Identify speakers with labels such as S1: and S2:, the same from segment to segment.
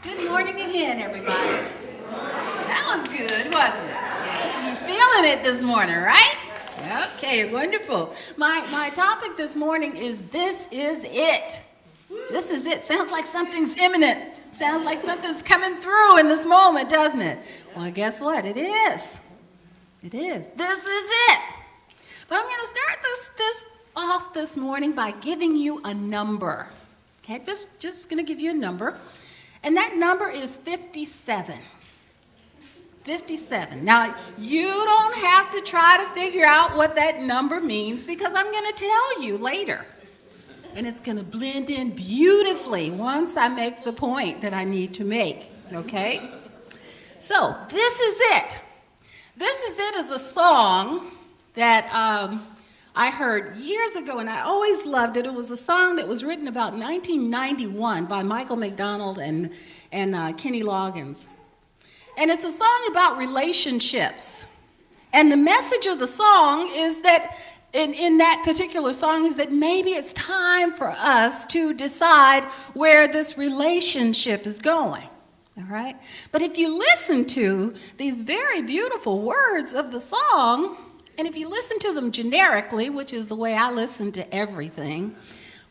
S1: Good morning again, everybody. That was good, wasn't it? You feeling it this morning, right? Okay, wonderful. My topic this morning is This Is It. This is it. Sounds like something's imminent. Sounds like something's coming through in this moment, doesn't it? Well, guess what? It is. It is. This is it. But I'm going to start this off this morning by giving you a number. Okay, just going to give you a number. And that number is 57. 57. Now, you don't have to try to figure out what that number means because I'm going to tell you later. And it's going to blend in beautifully once I make the point that I need to make, okay? So, This Is It. This Is It is a song that I heard years ago, and I always loved it. It was a song that was written about 1991 by Michael McDonald and Kenny Loggins. And it's a song about relationships. And the message of the song is that, in that particular song, is that maybe it's time for us to decide where this relationship is going. All right? But if you listen to these very beautiful words of the song, and if you listen to them generically, which is the way I listen to everything,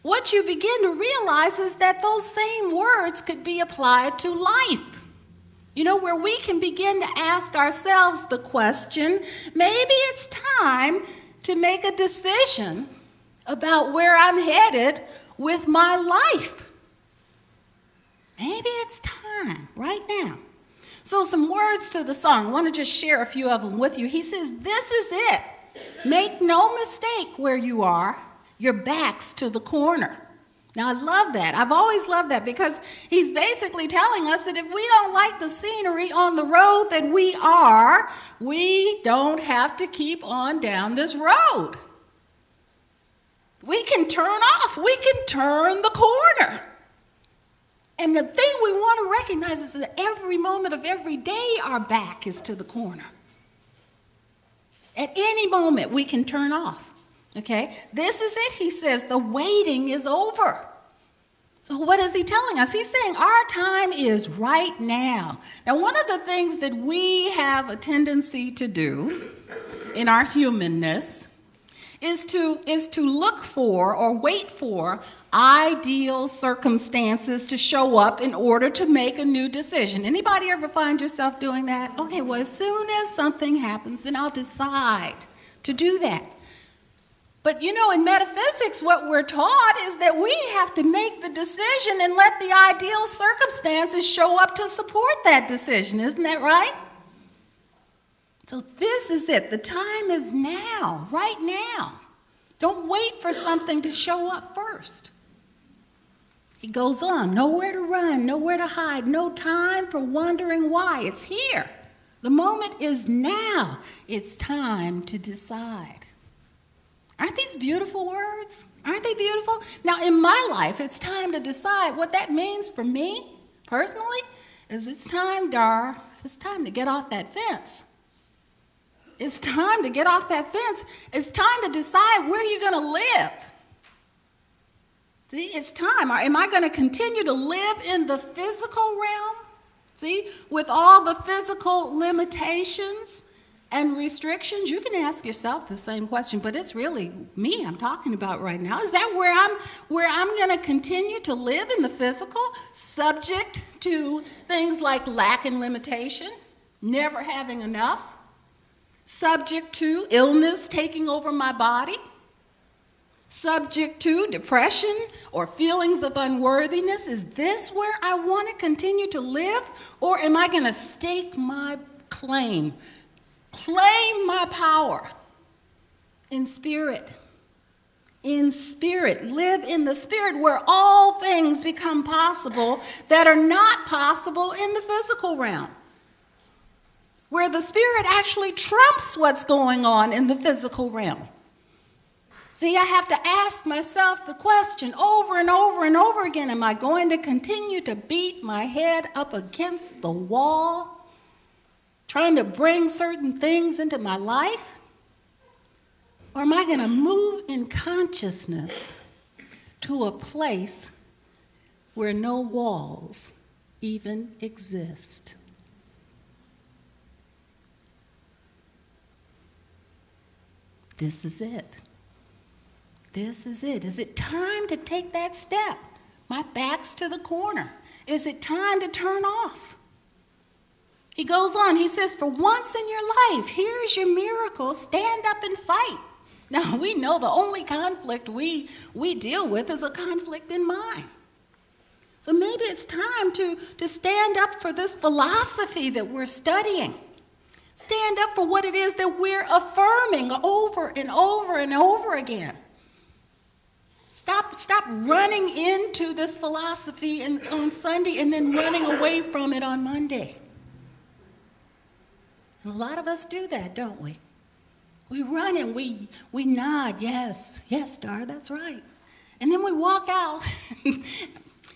S1: what you begin to realize is that those same words could be applied to life. You know, where we can begin to ask ourselves the question, maybe it's time to make a decision about where I'm headed with my life. Maybe it's time right now. So some words to the song. I want to just share a few of them with you. He says, this is it. Make no mistake where you are. Your back's to the corner. Now, I love that. I've always loved that because he's basically telling us that if we don't like the scenery on the road that we don't have to keep on down this road. We can turn off. We can turn the corner. And the thing we want to recognize is that every moment of every day, our back is to the corner. At any moment, we can turn off. Okay? This is it, he says. The waiting is over. So what is he telling us? He's saying our time is right now. Now, one of the things that we have a tendency to do in our humanness is to look for or wait for ideal circumstances to show up in order to make a new decision. Anybody ever find yourself doing that? Okay, well, as soon as something happens, then I'll decide to do that. But you know, in metaphysics, what we're taught is that we have to make the decision and let the ideal circumstances show up to support that decision. Isn't that right? So this is it. The time is now, right now. Don't wait for something to show up first. He goes on, nowhere to run, nowhere to hide, no time for wondering why. It's here. The moment is now. It's time to decide. Aren't these beautiful words? Aren't they beautiful? Now, in my life, it's time to decide. What that means for me, personally, is it's time, it's time to get off that fence. It's time to get off that fence. It's time to decide where you're going to live. See, it's time. Am I going to continue to live in the physical realm? See, with all the physical limitations and restrictions? You can ask yourself the same question, but it's really me I'm talking about right now. Is that where I'm going to continue to live in the physical, subject to things like lack and limitation, never having enough, subject to illness taking over my body, subject to depression or feelings of unworthiness? Is this where I want to continue to live? Or am I going to stake my claim my power in spirit? In spirit, live in the spirit where all things become possible that are not possible in the physical realm. Where the spirit actually trumps what's going on in the physical realm. See, I have to ask myself the question over and over and over again, am I going to continue to beat my head up against the wall, trying to bring certain things into my life? Or am I going to move in consciousness to a place where no walls even exist. This is it. This is it. Is it time to take that step? My back's to the corner. Is it time to turn off? He goes on, he says, for once in your life, here's your miracle. Stand up and fight. Now, we know the only conflict we deal with is a conflict in mind. So maybe it's time to stand up for this philosophy that we're studying. Stand up for what it is that we're affirming over and over and over again. Stop running into this philosophy on Sunday and then running away from it on Monday. And a lot of us do that, don't we? We run and we nod, yes, Dar, that's right. And then we walk out, and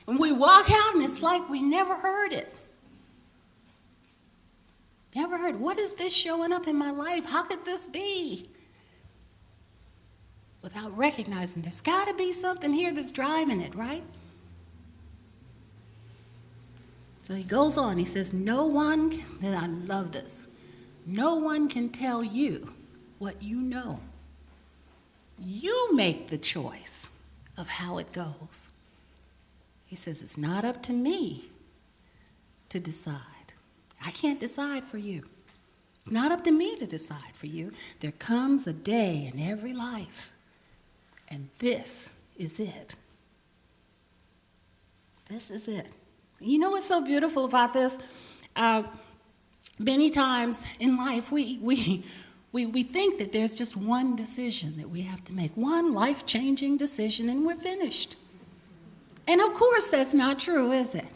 S1: it's like we never heard it. Never heard, what is this showing up in my life? How could this be? Without recognizing there's got to be something here that's driving it, right? So he goes on, he says, and I love this, no one can tell you what you know. You make the choice of how it goes. He says, it's not up to me to decide. I can't decide for you. It's not up to me to decide for you. There comes a day in every life, and this is it. This is it. You know what's so beautiful about this? Many times in life, we think that there's just one decision that we have to make, one life-changing decision, and we're finished. And of course, that's not true, is it?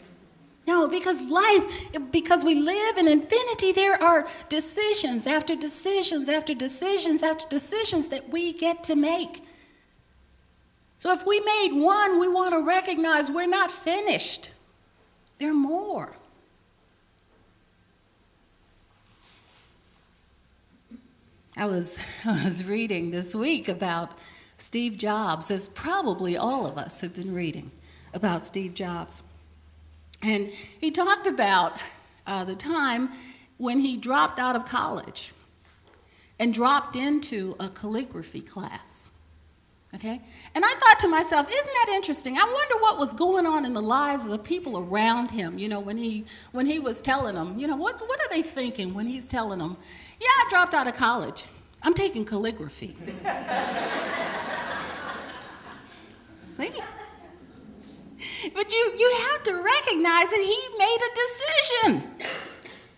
S1: No, because we live in infinity, there are decisions after decisions after decisions after decisions that we get to make. So if we made one, we want to recognize we're not finished. There are more. I was reading this week about Steve Jobs, as probably all of us have been reading about Steve Jobs. And he talked about the time when he dropped out of college and dropped into a calligraphy class. Okay? And I thought to myself, isn't that interesting? I wonder what was going on in the lives of the people around him, when he was telling them, what are they thinking when he's telling them, yeah, I dropped out of college. I'm taking calligraphy. See? But you have to recognize that he made a decision.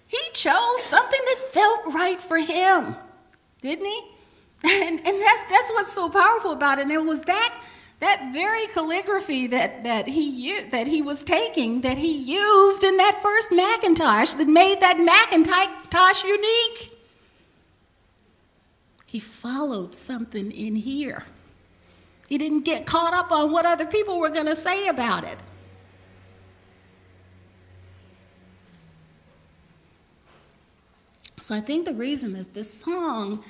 S1: He chose something that felt right for him, didn't he? And that's what's so powerful about it. And it was that very calligraphy that he was taking, that he used in that first Macintosh, that made that Macintosh unique. He followed something in here. He didn't get caught up on what other people were going to say about it. So I think the reason that this song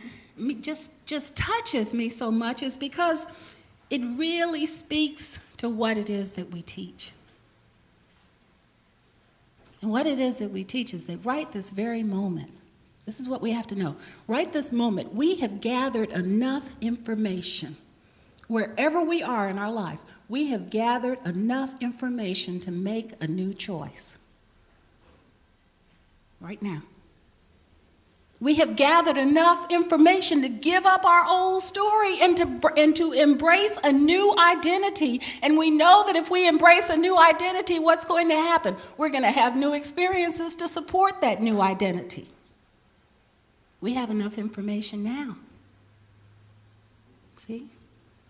S1: just touches me so much is because it really speaks to what it is that we teach. And what it is that we teach is that right this very moment, this is what we have to know. Right this moment, we have gathered enough information. Wherever we are in our life, we have gathered enough information to make a new choice. Right now. We have gathered enough information to give up our old story and to embrace a new identity. And we know that if we embrace a new identity, what's going to happen? We're going to have new experiences to support that new identity. We have enough information now. See?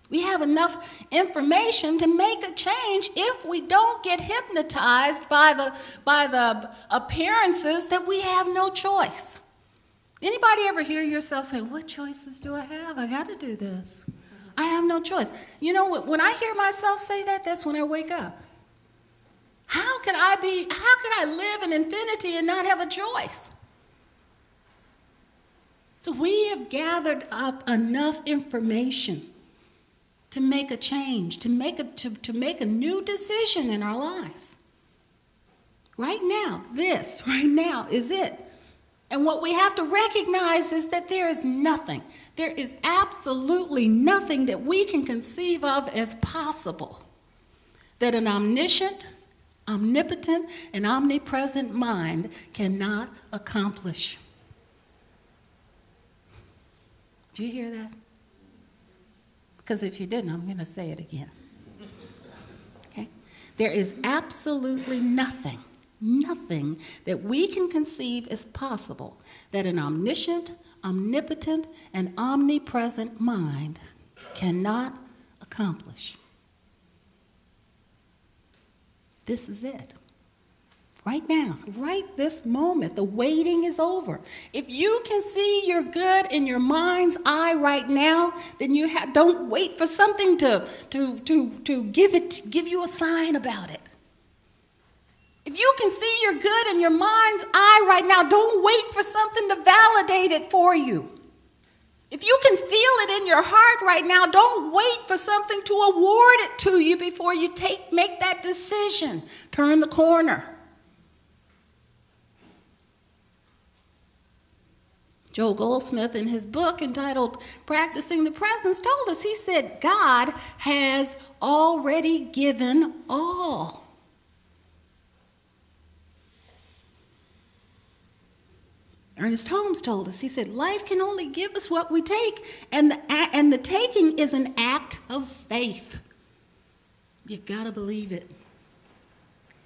S1: We have enough information to make a change if we don't get hypnotized by the appearances that we have no choice. Anybody ever hear yourself say, what choices do I have? I got to do this. I have no choice. When I hear myself say that, that's when I wake up. How could I live in infinity and not have a choice? So we have gathered up enough information to make a change, to make a new decision in our lives. Right now, this right now is it. And what we have to recognize is that there is nothing, there is absolutely nothing that we can conceive of as possible that an omniscient, omnipotent, and omnipresent mind cannot accomplish. Do you hear that? Because if you didn't, I'm going to say it again. Okay? There is absolutely nothing that we can conceive as possible that an omniscient, omnipotent, and omnipresent mind cannot accomplish. This is it. Right now, right this moment, the waiting is over. If you can see your good in your mind's eye right now, then don't wait for something to give you a sign about it. If you can see your good in your mind's eye right now, don't wait for something to validate it for you. If you can feel it in your heart right now, don't wait for something to award it to you before you make that decision. Turn the corner. Joel Goldsmith, in his book entitled Practicing the Presence, told us, he said, God has already given all. Ernest Holmes told us, he said, life can only give us what we take, and the taking is an act of faith. You gotta believe it.